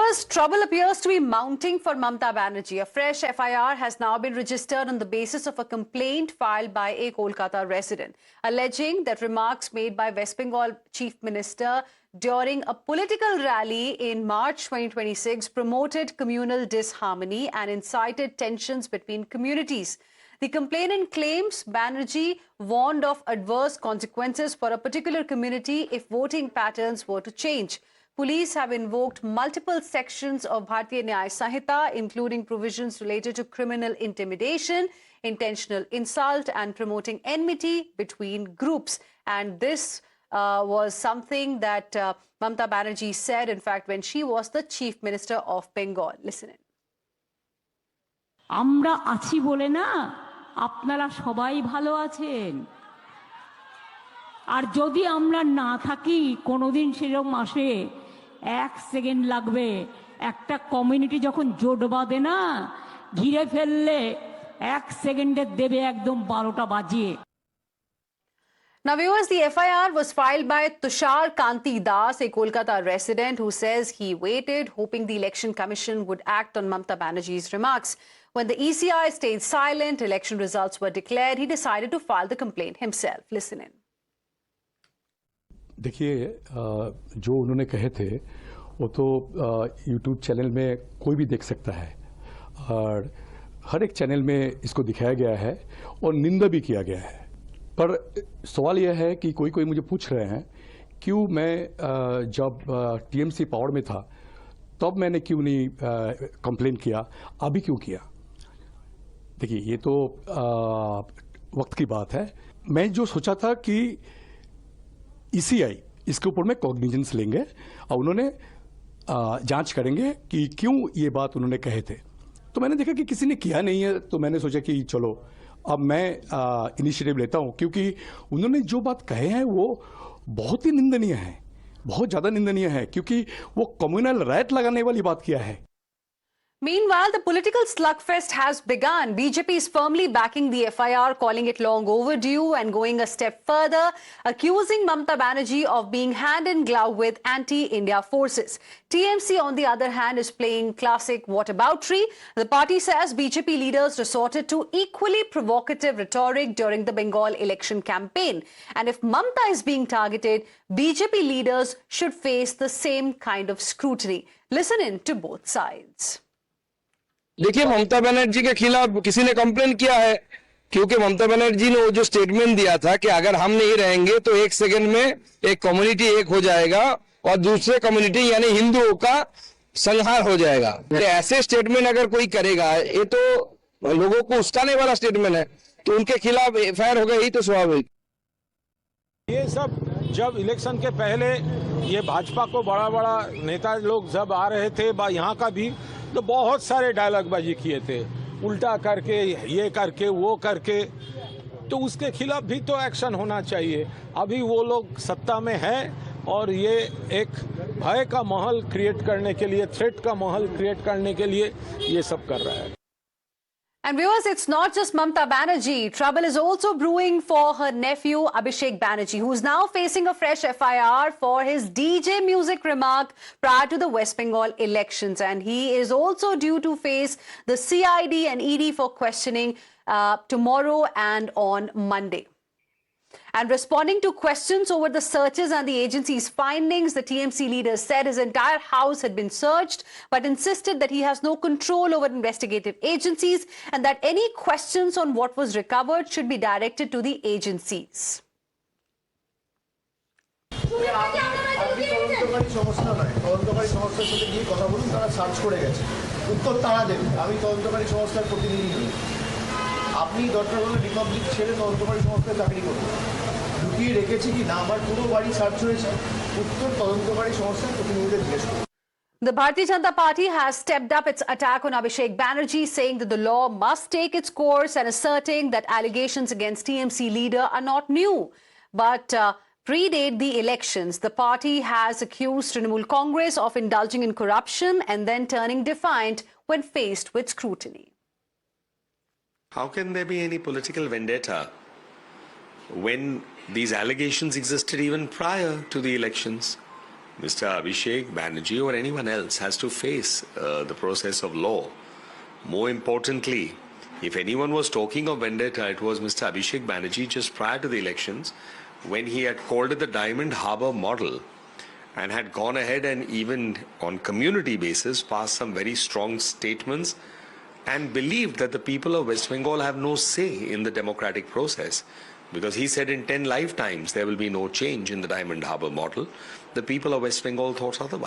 Viewers, trouble appears to be mounting for Mamata Banerjee. A fresh FIR has now been registered on the basis of a complaint filed by a Kolkata resident, alleging that remarks made by West Bengal Chief Minister during a political rally in March 2026 promoted communal disharmony and incited tensions between communities. The complainant claims Banerjee warned of adverse consequences for a particular community if voting patterns were to change. Police have invoked multiple sections of Bharatiya Nyaya Sanhita, including provisions related to criminal intimidation, intentional insult, and promoting enmity between groups. And this was something that Mamata Banerjee said, in fact, when she was the Chief Minister of Bengal. Listen in. আমরা আছি বলে না আপনারা সবাই ভালো আছেন আর যদি আমরা না থাকি কোনোদিন সেরকম আসে এক সেকেন্ড লাগবে একটা কমিউনিটি যখন জোট বাঁধে না ঘিরে ফেললে এক সেকেন্ডে দেবে একদম 12টা বাজিয়ে Now, viewers, the FIR was filed by Tushar Kanti Das, a Kolkata resident who says he waited, hoping the Election Commission would act on Mamata Banerjee's remarks. When the ECI stayed silent, election results were declared. He decided to file the complaint himself. Listen in. देखिए, जो उन्होंने कहे थे वो तो YouTube channel में कोई भी देख सकता है और हर एक चैनल में इसको दिखाया गया है और निंदा भी किया गया है। पर सवाल यह है कि कोई मुझे पूछ रहे हैं क्यों मैं जब टीएमसी पावर में था तब मैंने क्यों नहीं कंप्लेन किया, अभी क्यों किया। देखिए, ये तो वक्त की बात है। मैं जो सोचा था कि ECI इसके ऊपर में कॉग्निजेंस लेंगे और उन्होंने जांच करेंगे कि क्यों ये बात उन्होंने कहे थे। तो मैंने देखा कि किसी ने किया नहीं है, तो मैंने सोचा कि चलो अब मैं इनिशिएटिव लेता हूं, क्योंकि उन्होंने जो बात कहे हैं वो बहुत ही निंदनीय है, बहुत ज्यादा निंदनीय है, क्योंकि वो कम्युनल राइट लगाने वाली बात किया है। Meanwhile, the political slugfest has begun. BJP is firmly backing the FIR, calling it long overdue and going a step further, accusing Mamata Banerjee of being hand in glove with anti-India forces. TMC, on the other hand, is playing classic whataboutery. The party says BJP leaders resorted to equally provocative rhetoric during the Bengal election campaign. And if Mamata is being targeted, BJP leaders should face the same kind of scrutiny. Listen in to both sides. देखिए, ममता बनर्जी के खिलाफ किसी ने complain किया है क्योंकि ममता बनर्जी ने वो जो स्टेटमेंट दिया था कि अगर हम नहीं रहेंगे तो एक सेकंड में एक कम्युनिटी एक हो जाएगा और दूसरे कम्युनिटी यानी हिंदुओं का संहार हो जाएगा। तो ऐसे स्टेटमेंट अगर कोई करेगा, ये तो लोगों को उस्काने वाला स्टेटमेंट है, तो उनके खिलाफ एफआईआर होगा, यही तो स्वाभाविक। ये सब जब इलेक्शन के पहले ये भाजपा को बड़ा बड़ा नेता लोग जब आ रहे थे, यहाँ का भी तो बहुत सारे डायलॉगबाजी किए थे, उल्टा करके, ये करके, वो करके, तो उसके खिलाफ भी तो एक्शन होना चाहिए। अभी वो लोग सत्ता में है और ये एक भय का माहौल क्रिएट करने के लिए, थ्रेट का माहौल क्रिएट करने के लिए ये सब कर रहा है। And viewers, it's not just Mamata Banerjee. Trouble is also brewing for her nephew Abhishek Banerjee, who is now facing a fresh FIR for his DJ music remark prior to the West Bengal elections. And he is also due to face the CID and ED for questioning tomorrow and on Monday. And responding to questions over the searches and the agency's findings, the TMC leader said his entire house had been searched, but insisted that he has no control over investigative agencies and that any questions on what was recovered should be directed to the agencies. আপনি দরকার হলে Republic ছেড়ে তদন্তকারী সংস্থায় চাকরি করুন। লুকিয়ে রেখেছি কি না আমার পুরো বাড়ি সার্চ হয়েছে, উত্তর তদন্তকারী সংস্থার প্রতিনিধিদের জিজ্ঞেস করুন। The Bharatiya Janata Party has stepped up its attack on Abhishek Banerjee, saying that the law must take its course and asserting that allegations against TMC leader are not new, but predate the elections. The party has accused Trinamool Congress of indulging in corruption and then turning defiant when faced with scrutiny. How can there be any political vendetta when these allegations existed even prior to the elections? Mr. Abhishek Banerjee or anyone else has to face the process of law. More importantly, if anyone was talking of vendetta, it was Mr. Abhishek Banerjee just prior to the elections, when he had called it the Diamond Harbour model and had gone ahead and even on community basis passed some very strong statements and believed that the people of West Bengal have no say in the democratic process. Because he said in 10 lifetimes there will be no change in the Diamond Harbour model. The people of West Bengal thought otherwise.